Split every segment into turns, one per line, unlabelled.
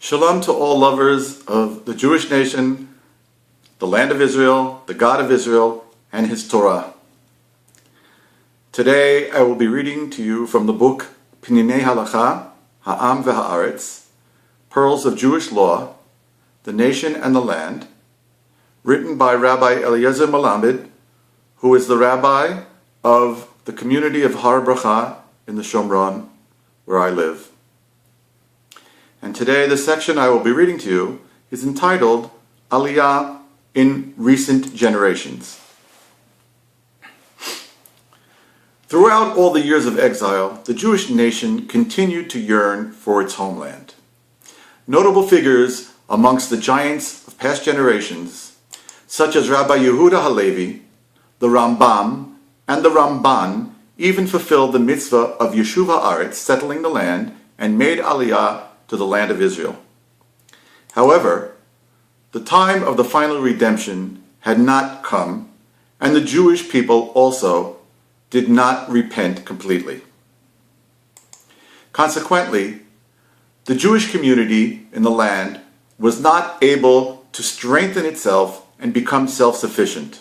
Shalom to all lovers of the Jewish nation, the land of Israel, the God of Israel, and His Torah. Today I will be reading to you from the book Pninei Halacha, Ha'am ve'Haaretz, Pearls of Jewish Law, the Nation and the Land, written by Rabbi Eliezer Melamed, who is the rabbi of the community of Har Bracha in the Shomron, where I live. And today the section I will be reading to you is entitled Aliyah in Recent Generations. Throughout all the years of exile, the Jewish nation continued to yearn for its homeland. Notable figures amongst the giants of past generations, such as Rabbi Yehuda Halevi, the Rambam, and the Ramban, even fulfilled the mitzvah of Yeshuv Haaretz, settling the land, and made Aliyah to the land of Israel. However, the time of the final redemption had not come, and the Jewish people also did not repent completely. Consequently, the Jewish community in the land was not able to strengthen itself and become self-sufficient.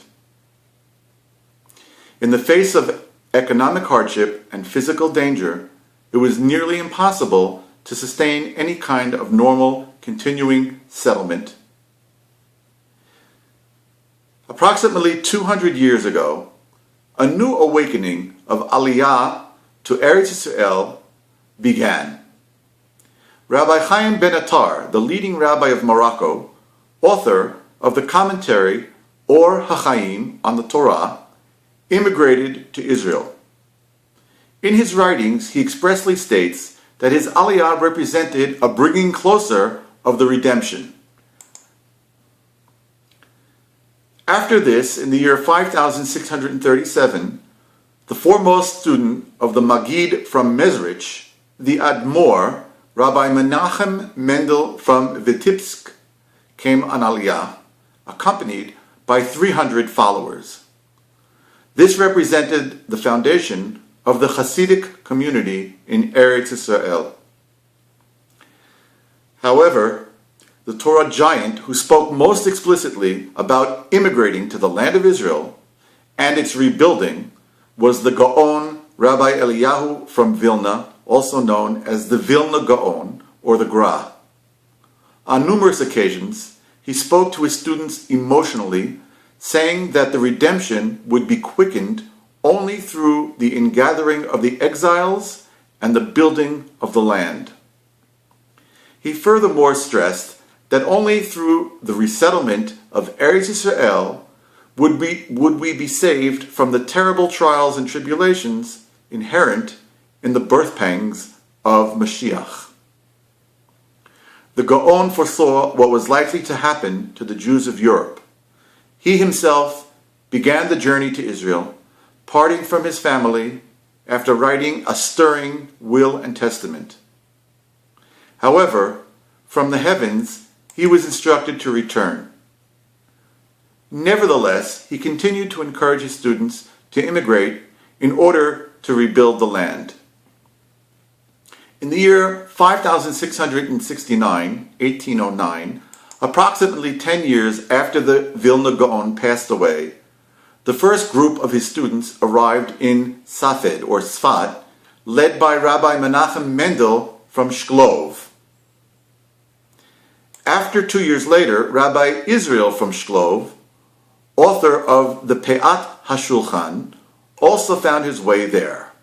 In the face of economic hardship and physical danger, it was nearly impossible to sustain any kind of normal, continuing settlement. Approximately 200 years ago, a new awakening of Aliyah to Eretz Yisrael began. Rabbi Chaim Ben Attar, the leading rabbi of Morocco, author of the commentary Or HaChaim on the Torah, immigrated to Israel. In his writings, he expressly states that his Aliyah represented a bringing closer of the redemption. After this, in the year 5637, the foremost student of the Magid from Mezrich, the Admor, Rabbi Menachem Mendel from Vitebsk, came on Aliyah, accompanied by 300 followers. This represented the foundation of the Hasidic community in Eretz Yisrael. However, the Torah giant who spoke most explicitly about immigrating to the land of Israel and its rebuilding was the Gaon Rabbi Eliyahu from Vilna, also known as the Vilna Gaon or the Gra. On numerous occasions, he spoke to his students emotionally, saying that the redemption would be quickened only through the ingathering of the exiles and the building of the land. He furthermore stressed that only through the resettlement of Eretz Yisrael would we be saved from the terrible trials and tribulations inherent in the birth pangs of Mashiach. The Gaon foresaw what was likely to happen to the Jews of Europe. He himself began the journey to Israel, parting from his family after writing a stirring will and testament. However, from the heavens, he was instructed to return. Nevertheless, he continued to encourage his students to immigrate in order to rebuild the land. In the year 5669, 1809, approximately 10 years after the Vilna Gaon passed away, the first group of his students arrived in Safed, or Sfat, led by Rabbi Menachem Mendel from Shklov. After 2 years later, Rabbi Israel from Shklov, author of the Pe'at HaShulchan, also found his way there.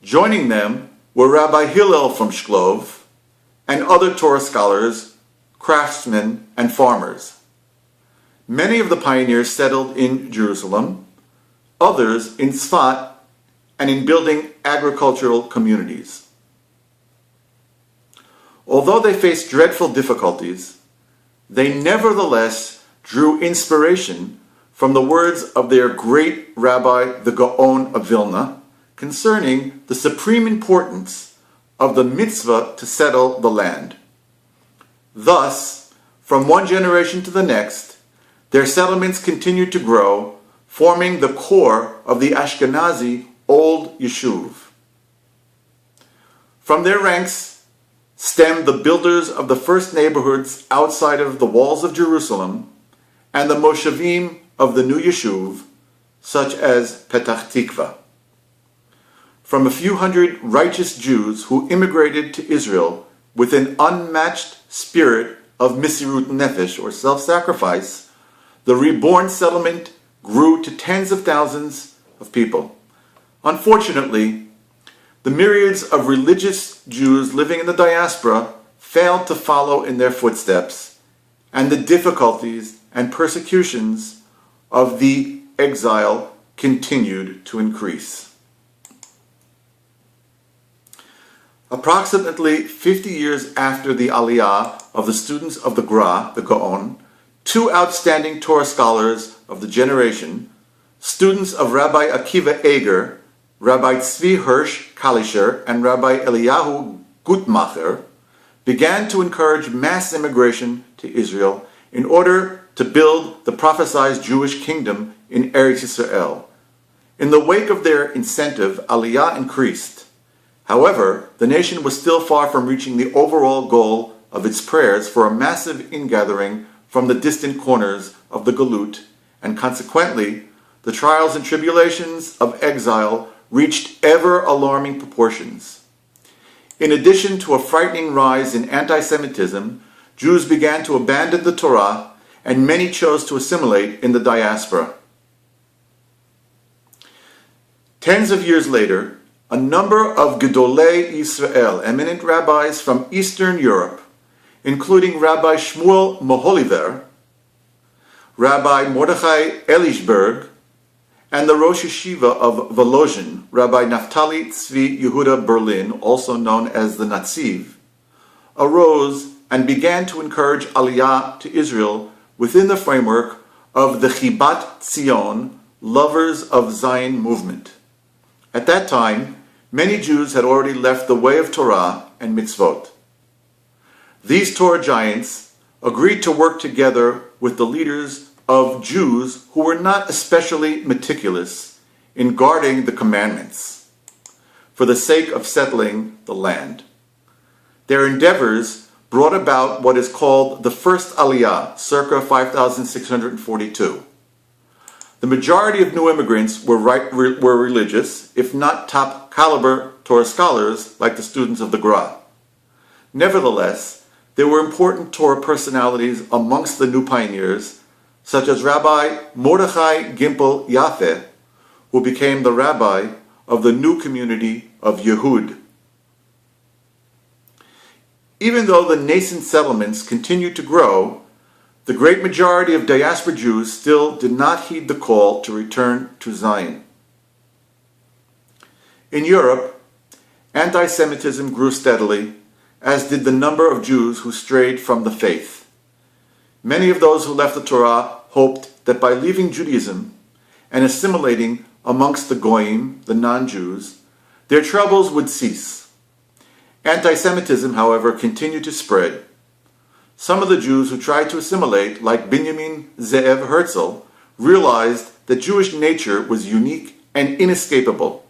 Joining them were Rabbi Hillel from Shklov and other Torah scholars, craftsmen, and farmers. Many of the pioneers settled in Jerusalem, others in Sfat, and in building agricultural communities. Although they faced dreadful difficulties, they nevertheless drew inspiration from the words of their great rabbi, the Gaon of Vilna, concerning the supreme importance of the mitzvah to settle the land. Thus, from one generation to the next, their settlements continued to grow, forming the core of the Ashkenazi Old Yeshuv. From their ranks stemmed the builders of the first neighborhoods outside of the walls of Jerusalem and the moshavim of the new Yishuv, such as Petach Tikva. From a few hundred righteous Jews who immigrated to Israel with an unmatched spirit of Misirut Nefesh, or self-sacrifice, the reborn settlement grew to tens of thousands of people. Unfortunately, the myriads of religious Jews living in the diaspora failed to follow in their footsteps, and the difficulties and persecutions of the exile continued to increase. Approximately 50 years after the Aliyah of the students of the Gra, the Gaon, two outstanding Torah scholars of the generation, students of Rabbi Akiva Eger, Rabbi Tzvi Hirsch Kalischer, and Rabbi Eliyahu Gutmacher, began to encourage mass immigration to Israel in order to build the prophesied Jewish kingdom in Eretz Yisrael. In the wake of their incentive, Aliyah increased. However, the nation was still far from reaching the overall goal of its prayers for a massive ingathering from the distant corners of the Galut, and consequently, the trials and tribulations of exile reached ever-alarming proportions. In addition to a frightening rise in anti-Semitism, Jews began to abandon the Torah, and many chose to assimilate in the diaspora. Tens of years later, a number of Gedolei Yisrael, eminent rabbis from Eastern Europe, including Rabbi Shmuel Moholiver, Rabbi Mordechai Elishberg, and the Rosh Yeshiva of Volozhin, Rabbi Naftali Tzvi Yehuda Berlin, also known as the Natziv, arose and began to encourage Aliyah to Israel within the framework of the Chibat Tzion, Lovers of Zion movement. At that time, many Jews had already left the way of Torah and mitzvot. These Torah giants agreed to work together with the leaders of Jews who were not especially meticulous in guarding the commandments for the sake of settling the land. Their endeavors brought about what is called the First Aliyah, circa 5642. The majority of new immigrants were religious, if not top-caliber Torah scholars like the students of the Gra. Nevertheless, there were important Torah personalities amongst the new pioneers, such as Rabbi Mordechai Gimpel Yafeh, who became the rabbi of the new community of Yehud. Even though the nascent settlements continued to grow, the great majority of diaspora Jews still did not heed the call to return to Zion. In Europe, anti-Semitism grew steadily, as did the number of Jews who strayed from the faith. Many of those who left the Torah hoped that by leaving Judaism and assimilating amongst the Goyim, the non-Jews, their troubles would cease. Anti-Semitism, however, continued to spread. Some of the Jews who tried to assimilate, like Binyamin Ze'ev Herzl, realized that Jewish nature was unique and inescapable.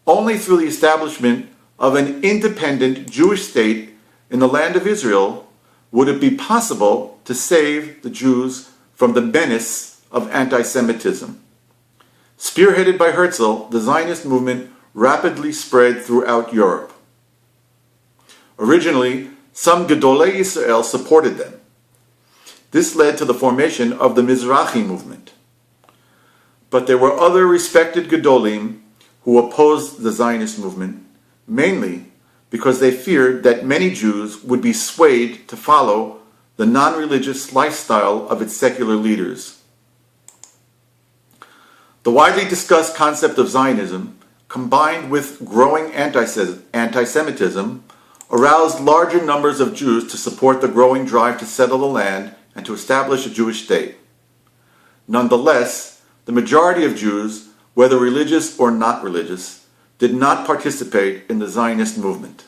Only through the establishment of an independent Jewish state in the land of Israel would it be possible to save the Jews from the menace of anti-Semitism. Spearheaded by Herzl, the Zionist movement rapidly spread throughout Europe. Originally, some Gedolei Yisrael supported them. This led to the formation of the Mizrahi movement. But there were other respected Gedolim who opposed the Zionist movement, mainly because they feared that many Jews would be swayed to follow the non-religious lifestyle of its secular leaders. The widely discussed concept of Zionism, combined with growing anti-Semitism, aroused larger numbers of Jews to support the growing drive to settle the land and to establish a Jewish state. Nonetheless, the majority of Jews, whether religious or not religious, did not participate in the Zionist movement.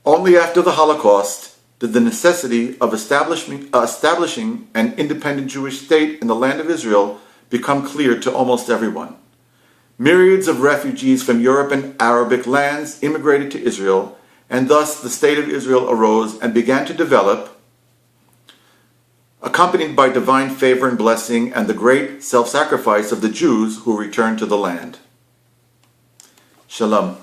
Only after the Holocaust did the necessity of establishing an independent Jewish state in the land of Israel become clear to almost everyone. Myriads of refugees from Europe and Arabic lands immigrated to Israel, and thus the state of Israel arose and began to develop, accompanied by divine favor and blessing and the great self-sacrifice of the Jews who returned to the land. Shalom.